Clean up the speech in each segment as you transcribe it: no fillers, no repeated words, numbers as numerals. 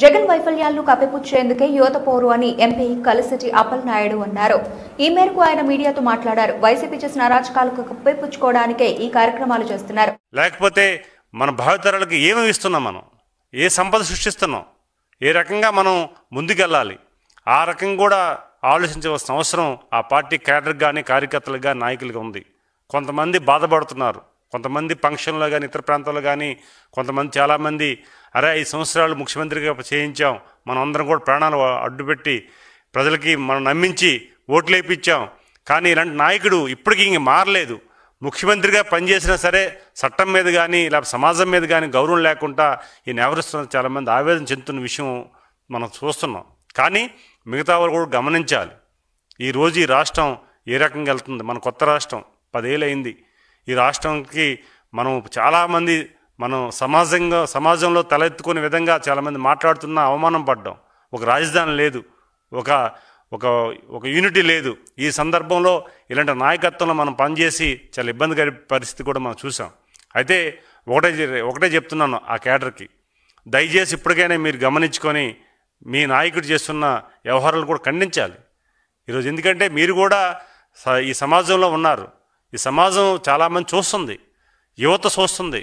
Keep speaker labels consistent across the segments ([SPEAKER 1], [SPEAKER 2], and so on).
[SPEAKER 1] జగన్ వైఫల్యాలను కప్పిపుచ్చేందుకే యువత పోరు అని ఎంపీ కలిసిటి అప్పలనాయుడు అన్నారు. ఈ మేరకు ఆయన మీడియాతో మాట్లాడారు. వైసీపీ చేసిన అరాచకాలకు కప్పిపుచ్చుకోవడానికే ఈ కార్యక్రమాలు చేస్తున్నారు.
[SPEAKER 2] లేకపోతే మన భావితరాలకు ఏమి ఇస్తున్నాం, మనం ఏ సంపద సృష్టిస్తున్నాం, ఏ రకంగా మనం ముందుకెళ్ళాలి, ఆ రకంగా కూడా ఆలోచించవలసిన అవసరం ఆ పార్టీ క్యాడర్కి కానీ కార్యకర్తలకు కానీ నాయకులుగా ఉంది. కొంతమంది బాధపడుతున్నారు, కొంతమంది ఫంక్షన్లో కానీ ఇతర ప్రాంతాల్లో కానీ కొంతమంది చాలామంది అరే 5 సంవత్సరాలు ముఖ్యమంత్రిగా చేయించాం, మనం అందరం కూడా ప్రాణాలు అడ్డుపెట్టి ప్రజలకి మనం నమ్మించి ఓట్లు వేయించాం, కానీ ఇలాంటి నాయకుడు ఇప్పటికీ ఇంక మారలేదు, ముఖ్యమంత్రిగా పనిచేసినా సరే చట్టం మీద కానీ లేకపోతే సమాజం మీద కానీ గౌరవం లేకుండా ఈయన ఎవరిస్తున్న చాలామంది ఆవేదన చెందుతున్న విషయం మనం చూస్తున్నాం. కానీ మిగతా వాళ్ళు కూడా గమనించాలి. ఈరోజు ఈ రాష్ట్రం ఏ రకంగా వెళ్తుంది, మన కొత్త రాష్ట్రం 10 ఏళ్ళు అయింది. ఈ రాష్ట్రంకి మనం చాలామంది మనం సమాజంలో తలెత్తుకునే విధంగా చాలామంది మాట్లాడుతున్నా అవమానం పడ్డాం. ఒక రాజధాని లేదు, ఒక ఒక ఒక యూనిటీ లేదు. ఈ సందర్భంలో ఇలాంటి నాయకత్వంలో మనం పనిచేసి చాలా ఇబ్బందికర పరిస్థితి కూడా మనం చూసాం. అయితే ఒకటే చెప్తున్నాను ఆ క్యాడర్కి, దయచేసి ఇప్పటికైనా మీరు గమనించుకొని మీ నాయకుడు చేస్తున్న వ్యవహారాలు కూడా ఖండించాలి ఈరోజు. ఎందుకంటే మీరు కూడా ఈ సమాజంలో ఉన్నారు, ఈ సమాజం చాలామంది చూస్తుంది, యువత చూస్తుంది,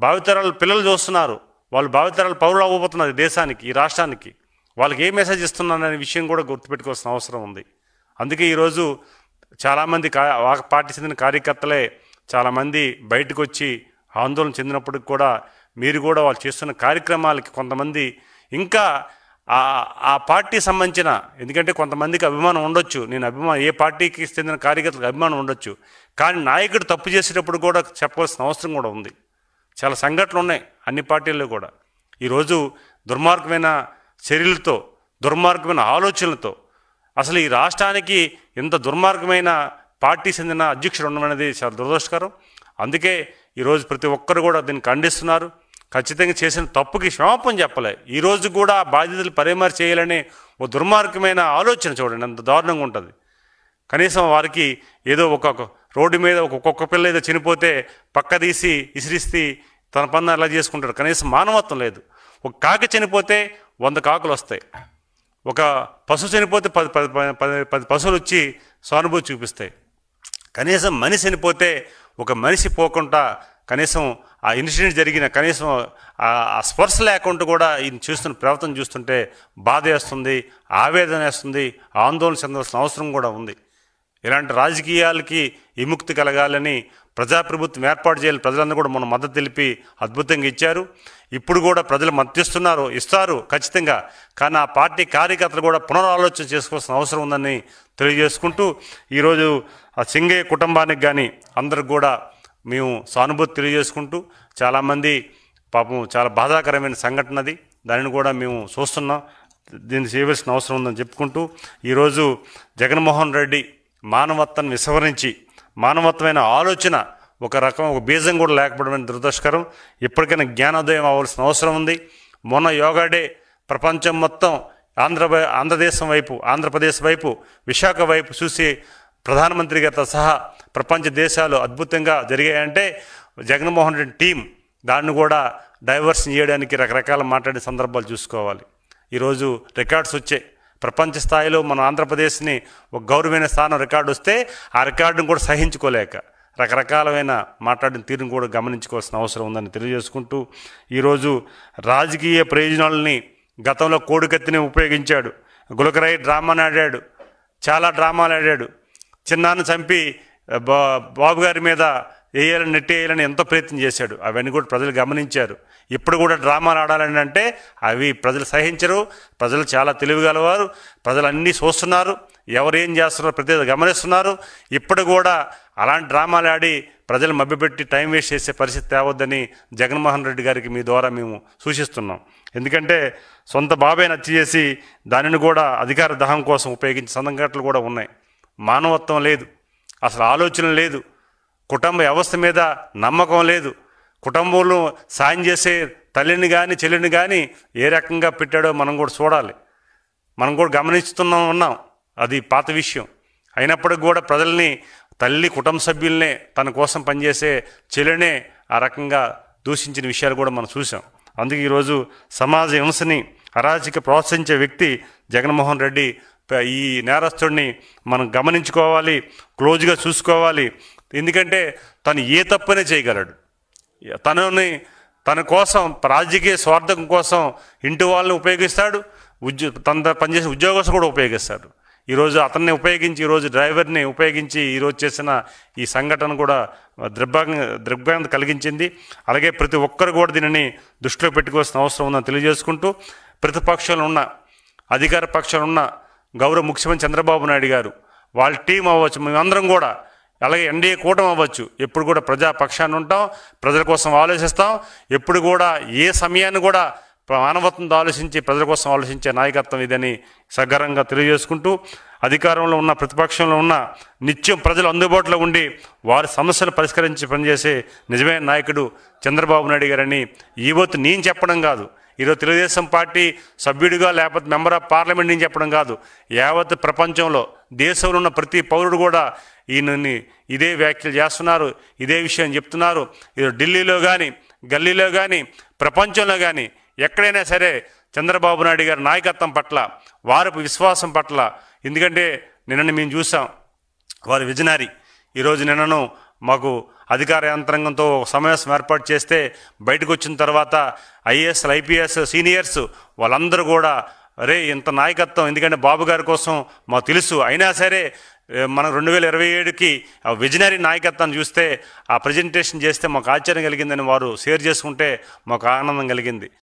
[SPEAKER 2] భావితరాల పిల్లలు చూస్తున్నారు, వాళ్ళు భావితరాలు పౌరులు అవ్వబోతున్నారు దేశానికి, ఈ రాష్ట్రానికి. వాళ్ళకి ఏ మెసేజ్ ఇస్తున్నారనే విషయం కూడా గుర్తుపెట్టుకోవాల్సిన అవసరం ఉంది. అందుకే ఈరోజు చాలామంది పార్టీ చెందిన కార్యకర్తలే చాలామంది బయటకు వచ్చి ఆందోళన చెందినప్పటికి కూడా మీరు కూడా వాళ్ళు చేస్తున్న కార్యక్రమాలకి కొంతమంది ఇంకా ఆ పార్టీ సంబంధించిన, ఎందుకంటే కొంతమందికి అభిమానం ఉండొచ్చు, ఏ పార్టీకి చెందిన కార్యకర్తలకు అభిమానం ఉండొచ్చు, కానీ నాయకుడు తప్పు చేసేటప్పుడు కూడా చెప్పవలసిన అవసరం కూడా ఉంది. చాలా సంఘటనలు ఉన్నాయి అన్ని పార్టీల్లో కూడా. ఈరోజు దుర్మార్గమైన చర్యలతో, దుర్మార్గమైన ఆలోచనలతో అసలు ఈ రాష్ట్రానికి ఇంత దుర్మార్గమైన పార్టీ చెందిన అధ్యక్షుడు ఉండడం అనేది చాలా దురదృష్టకరం. అందుకే ఈరోజు ప్రతి ఒక్కరు కూడా దీన్ని ఖండిస్తున్నారు. ఖచ్చితంగా చేసిన తప్పుకి క్షమాపణ చెప్పలే, ఈరోజు కూడా బాధ్యతలు పరిమారు చేయాలనే ఓ దుర్మార్గమైన ఆలోచన చూడండి, అంత దారుణంగా ఉంటుంది. కనీసం వారికి ఏదో ఒక రోడ్డు మీద ఒక్కొక్క పిల్ల ఏదో చనిపోతే పక్క తీసి ఇసిరిస్తే తన పని అలా చేసుకుంటాడు. కనీసం మానవత్వం లేదు. ఒక కాకి చనిపోతే 100 కాకులు వస్తాయి, ఒక పశువు చనిపోతే 10 పశువులు వచ్చి సానుభూతి చూపిస్తాయి. కనీసం మనిషి చనిపోతే ఒక మనిషి పోకుండా కనీసం ఆ ఇన్సిడెంట్ జరిగిన కనీసం ఆ స్పర్శ లేకుండా కూడా ఈయన చూస్తున్న ప్రవర్తన చూస్తుంటే బాధ వేస్తుంది, ఆవేదన వేస్తుంది, ఆందోళన చెందాల్సిన అవసరం కూడా ఉంది. ఇలాంటి రాజకీయాలకి విముక్తి కలగాలని ప్రజాప్రభుత్వం ఏర్పాటు చేయాలి. ప్రజలందరూ కూడా మనం మద్దతు తెలిపి అద్భుతంగా ఇచ్చారు. ఇప్పుడు కూడా ప్రజలు మద్దతిస్తున్నారు, ఇస్తారు ఖచ్చితంగా. కానీ ఆ పార్టీ కార్యకర్తలు కూడా పునరాలోచన చేసుకోవాల్సిన అవసరం ఉందని తెలియజేసుకుంటూ ఈరోజు ఆ సింగయ్య కుటుంబానికి కానీ అందరికి కూడా మేము సానుభూతి తెలియజేసుకుంటూ, చాలామంది పాపం చాలా బాధాకరమైన సంఘటన అది, దానిని కూడా మేము చూస్తున్నాం, దీన్ని చేయవలసిన అవసరం ఉందని చెప్పుకుంటూ ఈరోజు జగన్మోహన్ రెడ్డి మానవత్వాన్ని విస్మరించి మానవత్వమైన ఆలోచన ఒక బీజం కూడా లేకపోవడం దురదృష్టకరం. ఇప్పటికైనా జ్ఞానోదయం అవ్వాల్సిన అవసరం ఉంది. మొన్న యోగా డే ప్రపంచం మొత్తం ఆంధ్రప్రదేశ్ వైపు విశాఖ వైపు చూసి ప్రధానమంత్రి గారితో సహా ప్రపంచ దేశాలు అద్భుతంగా జరిగాయంటే జగన్మోహన్ రెడ్డి టీం దాన్ని కూడా డైవర్షన్ చేయడానికి రకరకాల మాట్లాడే సందర్భాలు చూసుకోవాలి. ఈరోజు రికార్డ్స్ వచ్చాయి ప్రపంచ స్థాయిలో. మన ఆంధ్రప్రదేశ్ని ఒక గౌరవమైన స్థానం రికార్డు వస్తే ఆ రికార్డును కూడా సహించుకోలేక రకరకాలమైన మాట్లాడిన తీరును కూడా గమనించుకోవాల్సిన అవసరం ఉందని తెలియజేసుకుంటూ ఈరోజు రాజకీయ ప్రయోజనాలని గతంలో కోడికత్తిని ఉపయోగించాడు, గులకరాయి డ్రామాని ఆడాడు, చాలా డ్రామాలు ఆడాడు, చిన్నాన్ని చంపి బాబు గారి మీద నెట్టేయాలని ఎంతో ప్రయత్నం చేశాడు. అవన్నీ కూడా ప్రజలు గమనించారు. ఇప్పుడు కూడా డ్రామాలు ఆడాలని అంటే అవి ప్రజలు సహించరు. ప్రజలు చాలా తెలివిగలవారు, ప్రజలు అన్నీ చూస్తున్నారు, ఎవరు ఏం చేస్తున్నారో ప్రతి గమనిస్తున్నారు. ఇప్పుడు కూడా అలాంటి డ్రామాలు ఆడి ప్రజలు మభ్యపెట్టి టైం వేస్ట్ చేసే పరిస్థితి తేవద్దని జగన్మోహన్ రెడ్డి గారికి మీ ద్వారా మేము సూచిస్తున్నాం. ఎందుకంటే సొంత బాబాయ్ని హత్య చేసి దానిని కూడా అధికార దహం కోసం ఉపయోగించే సంఘటనలు కూడా ఉన్నాయి. మానవత్వం లేదు, అసలు ఆలోచన లేదు, కుటుంబ వ్యవస్థ మీద నమ్మకం లేదు, కుటుంబంలో సాయం చేసే తల్లిని కానీ చెల్లిని కానీ ఏ రకంగా పెట్టాడో మనం కూడా చూడాలి, మనం కూడా ఉన్నాం. అది పాత విషయం అయినప్పటికి కూడా ప్రజల్ని, తల్లి కుటుంబ సభ్యులనే తన కోసం పనిచేసే చెల్లినే ఆ రకంగా దూషించిన విషయాలు కూడా మనం చూసాం. అందుకే ఈరోజు సమాజ హింసని అరాచక ప్రోత్సహించే వ్యక్తి జగన్మోహన్ రెడ్డి. ఈ నేరస్తుడిని మనం గమనించుకోవాలి, క్లోజ్గా చూసుకోవాలి. ఎందుకంటే తను ఏ తప్పనే చేయగలడు. తన కోసం రాజకీయ స్వార్థం కోసం ఇంటి వాళ్ళని ఉపయోగిస్తాడు, తన పనిచేసే ఉద్యోగస్తులు కూడా ఉపయోగిస్తాడు. ఈరోజు అతన్ని ఉపయోగించి, ఈరోజు డ్రైవర్ని ఉపయోగించి ఈరోజు చేసిన ఈ సంఘటన కూడా దిగ్భ్రాంతి కలిగించింది. అలాగే ప్రతి ఒక్కరు కూడా దీనిని దృష్టిలో పెట్టుకోవాల్సిన అవసరం ఉందని తెలియజేసుకుంటూ, ప్రతిపక్షంలో ఉన్న, అధికార పక్షంలో ఉన్న గౌరవ ముఖ్యమంత్రి చంద్రబాబు నాయుడు గారు, వాళ్ళ టీం అవ్వచ్చు, మేమందరం కూడా, అలాగే ఎన్డీఏ కూటమి అవ్వచ్చు, ఎప్పుడు కూడా ప్రజాపక్షాన్ని ఉంటాం, ప్రజల కోసం ఆలోచిస్తాం. ఎప్పుడు కూడా ఏ సమయాన్ని కూడా మానవత్వంతో ఆలోచించి ప్రజల కోసం ఆలోచించే నాయకత్వం ఇదని సగర్వంగా తెలియజేసుకుంటూ, అధికారంలో ఉన్న, ప్రతిపక్షంలో ఉన్న, నిత్యం ప్రజలు అందుబాటులో ఉండి వారి సమస్యలు పరిష్కరించి పనిచేసే నిజమైన నాయకుడు చంద్రబాబు నాయుడు గారని ఈవొత్తు నేను చెప్పడం కాదు, ఈరోజు తెలుగుదేశం పార్టీ సభ్యుడిగా లేకపోతే మెంబర్ ఆఫ్ పార్లమెంట్ నేను చెప్పడం కాదు, యావత్ ప్రపంచంలో దేశంలో ఉన్న ప్రతి పౌరుడు కూడా ఈయనని ఇదే వ్యాఖ్యలు చేస్తున్నారు, ఇదే విషయం చెప్తున్నారు. ఇది ఢిల్లీలో కానీ, గల్లీలో కానీ, ప్రపంచంలో కానీ ఎక్కడైనా సరే చంద్రబాబు నాయుడు గారి నాయకత్వం పట్ల, వారి విశ్వాసం పట్ల, ఎందుకంటే నిన్నను మేము చూసాం, వారి విజనరీ. ఈరోజు నిన్నను మాకు అధికార యంత్రాంగంతో సమావేశం ఏర్పాటు చేస్తే బయటకు వచ్చిన తర్వాత ఐఏఎస్, ఐపీఎస్ సీనియర్స్ వాళ్ళందరూ కూడా అరే ఇంత నాయకత్వం, ఎందుకంటే బాబు గారి కోసం మాకు తెలుసు, అయినా సరే మనం 2027కి ఆ విజనరీ నాయకత్వాన్ని చూస్తే, ఆ ప్రజెంటేషన్ చేస్తే మాకు ఆశ్చర్యం కలిగిందని వారు షేర్ చేసుకుంటే మాకు ఆనందం కలిగింది.